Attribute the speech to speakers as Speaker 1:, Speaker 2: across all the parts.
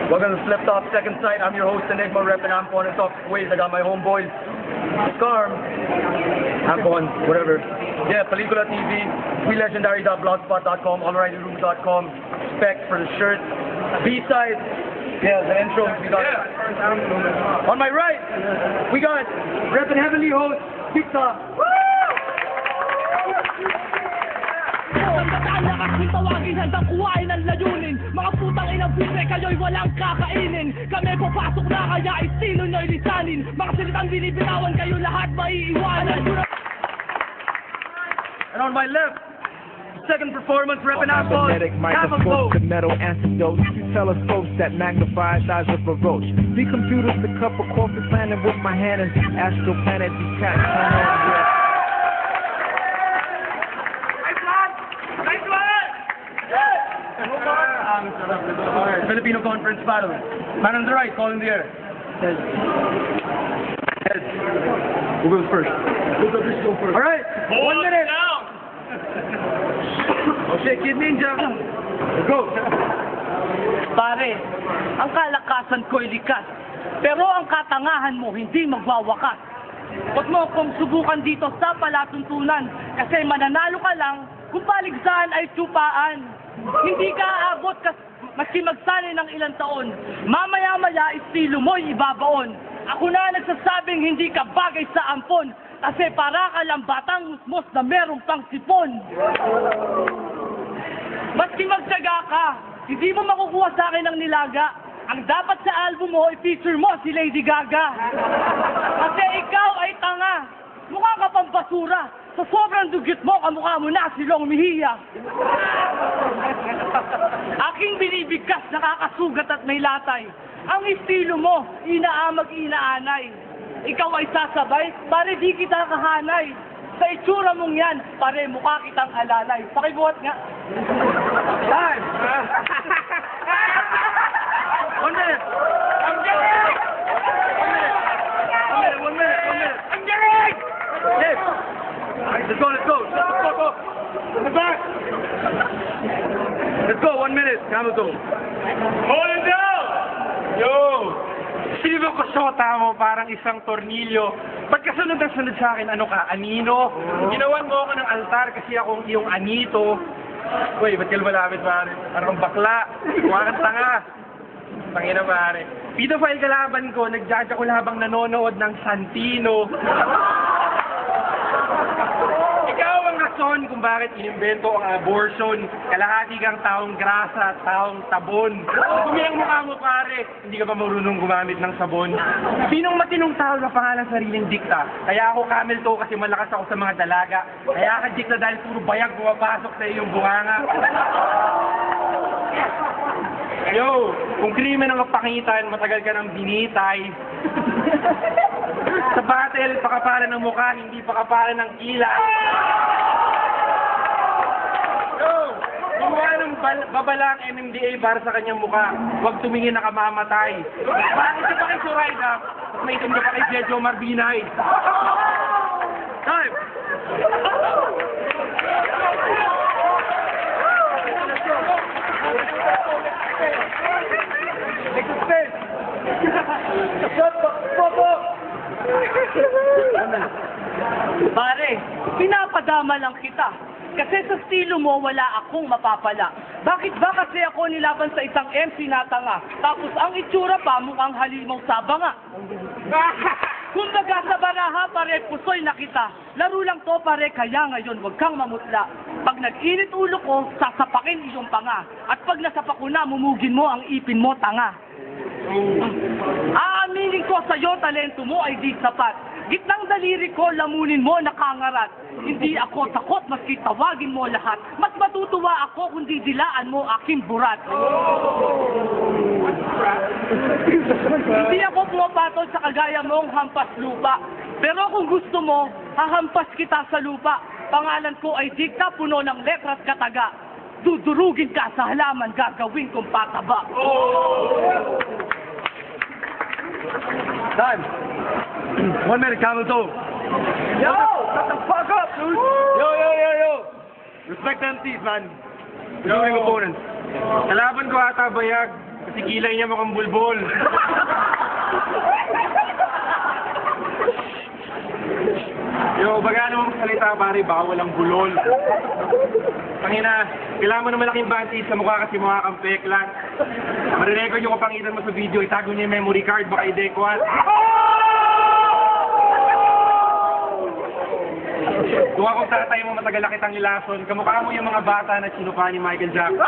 Speaker 1: Welcome to Flip Top Second Sight. I'm your host, Enigma, repping Ampon and Talk Ways. I got my homeboys, Scarm, Ampon, whatever. Yeah, Pelicula TV, WeLegendary.blogspot.com, AllRightRoom.com. Spec for the shirt. B-side, yeah, the intro. We got on my right, we got repping Heavenly Host, Victor.
Speaker 2: Aking tawagin hanggang kuhain ang layunin. Mga putang inang bise, kayo'y walang kakainin. Kami papasok na kaya estilo nyo'y lisanin. Mga salitang binibitawan, kayo lahat maiiwanan.
Speaker 1: And on my left, second performance, repping Ampon,
Speaker 3: microscope, the metal antidote to telescopes that magnify the size of a roach. The computers, the cup of coffee, planning with my hand and astral planet detached.
Speaker 1: Filipino Conference Battle. Man on the right, call in the air. Heads. Heads. Who goes first? Who goes first? Alright, 1 minute. Down. Oh shit, Kid Ninja. Go.
Speaker 2: Pare, ang kalakasan ko'y likas. Pero ang katangahan mo hindi magwawakas. Huwag mo akong subukan dito sa palatuntunan. Kasi mananalo ka lang kung paligsahan ay tupaan. Hindi ka aabot maski magsanay ng ilang taon. Mamaya-maya estilo mo'y ibabaon. Ako na nagsasabing hindi ka bagay sa ampon. Kasi para ka lang batang musmos na merong pang sipon. Maski magtyaga ka, hindi mo makukuha sa akin ang nilaga. Ang dapat sa album mo, i-feature mo si Lady Gaga. Kasi ikaw ay tanga. Mukha ka pang basura. Sa sobrang dugyot mo, kamukha mo na silong mihiya. Aking binibigkas, nakakasugat at may latay. Ang estilo mo, inaamag-inaanay. Ikaw ay sasabay, pare di kita kahanay. Sa itsura mong yan, pare mukha kitang alalay. Pakibuhat nga.
Speaker 1: Time! 1 minute!
Speaker 2: Ang galing!
Speaker 1: 1 minute!
Speaker 2: Ang galing!
Speaker 1: Yes! Let's go! Go! In the back! Let's go, 1 minute, camel toe.
Speaker 4: Hold it down! Yo! Sino ko sota mo parang isang tornilyo? Ba't ka sunod na sunod sa akin? Ano ka? Anino? Ginawan mo ako ng altar kasi akong iyong anito. Uy, ba't ka lumalapit pare? Parang bakla. Mukha kang tanga. Tangina pare. Pedophile kalaban ko, nag-judge ako habang nanonood ng Santino. Ikaw ang rason kung bakit inimbento ang abortion. Kalahati kang taong grasa at taong tabon. Kung yung mukha mo pare, hindi ka pa marunong gumamit ng sabon. Sinong matinong tao na pangalan sariling dikta? Kaya ako camel toe kasi malakas ako sa mga dalaga. Kaya ka dikta dahil puro bayag pumapasok sa iyong bunganga. Yo, kung krimen ang kapakitan, matagal ka ng binitay. Sa battle, pakapalan ng mukha, hindi pakapalan ng kilay. Yo, gumawa ng babala ang MMDA para sa kanyang mukha. Huwag tumingin na kamamatay. Bakit ka pa kay Zoraida? At may itim ka pa kay Jejo Marbinay.
Speaker 1: Time! Exercise! Shut the fuck up!
Speaker 2: Pare, pinapadama lang kita. Kasi sa estilo mo, wala akong mapapala. Bakit ba kasi ako nilaban sa isang MC na tanga? Tapos ang itsura pa, mukhang halimaw sa banga. Kung baga sa baraha, pare, pusoy na kita. Laro lang to, pare, kaya ngayon, wag kang mamutla. Pag nag-init ulo ko, sasapakin iyong panga. At pag nasapak ko na, mumugin mo ang ipin mo, tanga. Aaminin ko sa'yo, talento mo ay di sapat. Gitnang daliri ko, lamunin mo, nakangarat. Hindi ako takot, maski tawagin mo lahat. Mas matutuwa ako kung didilaan mo aking burat. Hindi ako pumapatol sa kagaya mong hampas lupa. Pero kung gusto mo, hahampas kita sa lupa. Pangalan ko ay dikta, puno ng letras kataga. Dudurugin ka sa halaman, gagawin kong pataba.
Speaker 1: Time! 1 minute, camel toe. Yo! Shut the fuck up, dude! Yo! Respect MCs, man. We're doing opponents.
Speaker 4: Kalaban ko ata bayag. Kasi kilay niya mukhang bulbol. Yo, baga naman magsalita pare, baka walang bulol. Tangina, kailangan mo na malaking bandage sa mukha kasi mukha kang peklan. Marirecord yung kapangitan mo sa video, itago niya yung memory card, baka i-dequat. Kung akong tatay mo matagal na kitang ilason, kamukha mo yung mga bata na sinuka ni Michael Jackson.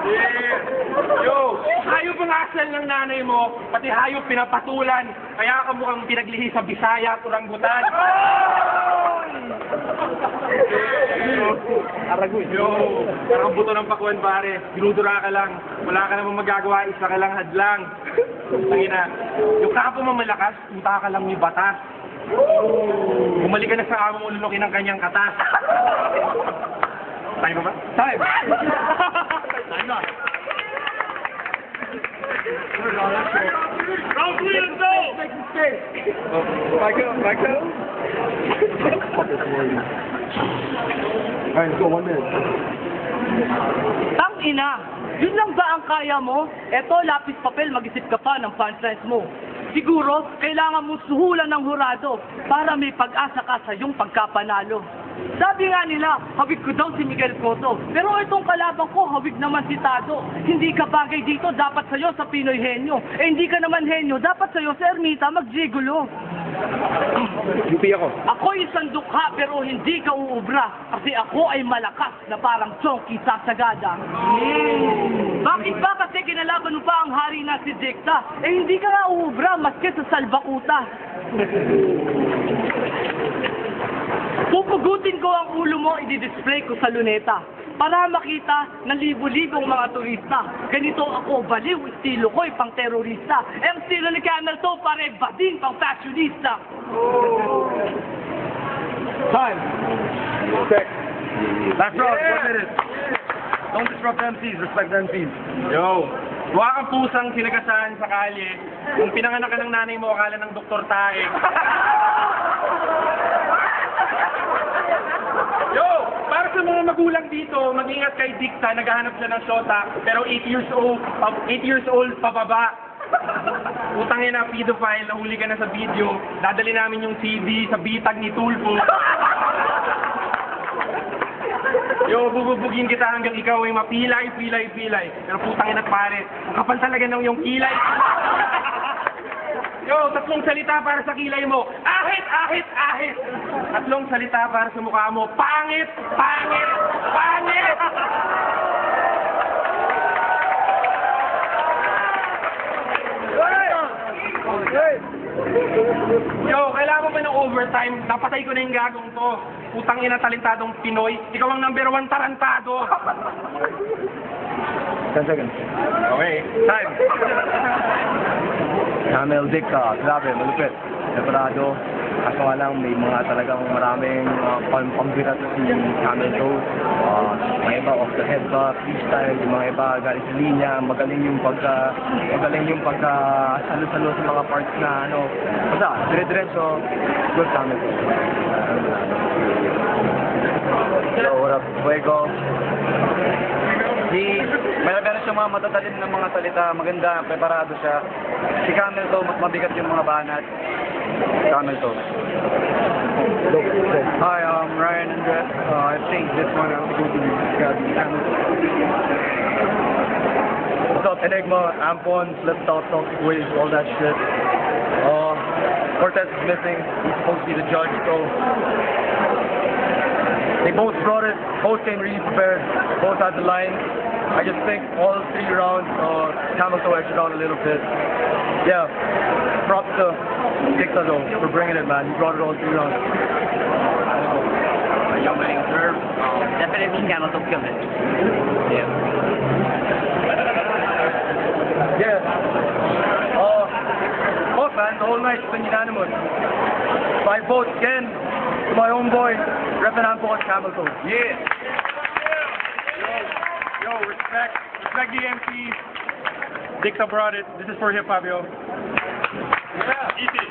Speaker 4: Yeah. Yo, hayop ang asal ng nanay mo, pati hayop pinapatulan, kaya ka mukhang pinaglihi sa Bisaya at Orangutan. Aragoy. Yo, parang buto ng pakuan pare, dinudura ka lang, wala ka namang magagawa, isa ka lang hadlang. Tangina, yung kapo mo malakas, punta ka lang ni batas. Bumalik ka na sa amo mo, lulukin ng kanyang katas. Time ba? Time! Time na! Round 3 and go! Michael? Alright, let's go, 1 minute.
Speaker 2: Tangina, yun lang ba ang kaya mo? Eto, lapis papel, mag-isip ka pa ng punchlines mo. Siguro, kailangan mo suhulan ng hurado para may pag-asa ka sa iyong pagkapanalo. Sabi nga nila, hawig ko daw si Miguel Cotto. Pero itong kalaban ko, hawig naman si Tado. Hindi ka bagay dito, dapat sa'yo sa Pinoy henyo. Eh hindi ka naman henyo, dapat sa'yo sa Ermita magjigulo.
Speaker 4: UP ako.
Speaker 2: Ako'y isang dukha pero hindi ka uubra. Kasi ako ay malakas na parang chonky sa sagada. Bakit ba kasi kinalaban mo pa ang hari na si Dikta? Eh hindi ka nga uubra maski sa salbakuta. Pupugutin ko ang ulo mo, i-display ko sa luneta. Para makita ng libo-libong mga turista. Ganito ako, baliw, estilo ko'y pang terorista. Eh, ang estilo ni Camel to, pare, bading pang fashionista.
Speaker 1: Time. Check. Last round, 1 minute. Don't disrupt MCs, respect the MCs.
Speaker 4: Yo, huwag kang pusang sinagasahan sa kalye. Kung pinanganak ka ng nanay mo, akala ng Dr. Tae. Yo, para sa mga magulang dito, mag-ingat kay Dikta, naghahanap siya ng shota, pero 8 years old pababa. Utangin na, pedophile, nahuli ka na sa video, dadali namin yung CD sa bitag ni Tulfo. Yo, bububugin kita hanggang ikaw ay mapilay. Pero putangin at pare, ang kapal talaga ng yung kilay. Yo, 3 salita para sa kilay mo. Ahit! 3 salita para sa mukha mo. Pangit! Yo, kailangan mo ba ng overtime? Napatay ko na yung gagong to. Putang ina talentadong Pinoy. Ikaw ang number 1 tarantado.
Speaker 1: 10 seconds.
Speaker 4: Okay, time.
Speaker 1: Camel Dikta, grabe, malupit. Separado. Kaso nga lang, may mga talagang maraming pambirat si Camel to. Mga iba off the head ba, freestyle, yung mga iba galing sa linya, magaling yung pagka salo-salo sa mga parts na ano. Basta, dire-diretso, good Camel to. Yo, what up, Fuego? Meron siyang mga matatalim ng mga salita, maganda, preparado siya. Si Camel to, mas mabigat yung mga banat. Camel to. Hi, I'm Ryan Andres. I think this one I have to go to Camel to. What's up, Enigma, Ampon, Flip Top, Toxic Waves, all that shit. Cortez is missing. He's supposed to be the judge, so... They both brought it, both came really prepared, both had the lines. I just think all 3 rounds, Camel to edged it out a little bit. Yeah, props to Dikta though for bringing it, man. He brought it all 3 rounds.
Speaker 5: Yung maling serve, definitely Camel to killed it. Yeah.
Speaker 1: Yeah. Oh man, the whole night's been unanimous. 5 votes again to my own boy, Reppin' Ampon Camel to.
Speaker 4: Yeah. Yo, respect the MCs. Dikta brought it. This is for hip hop, yo. Yeah. Easy.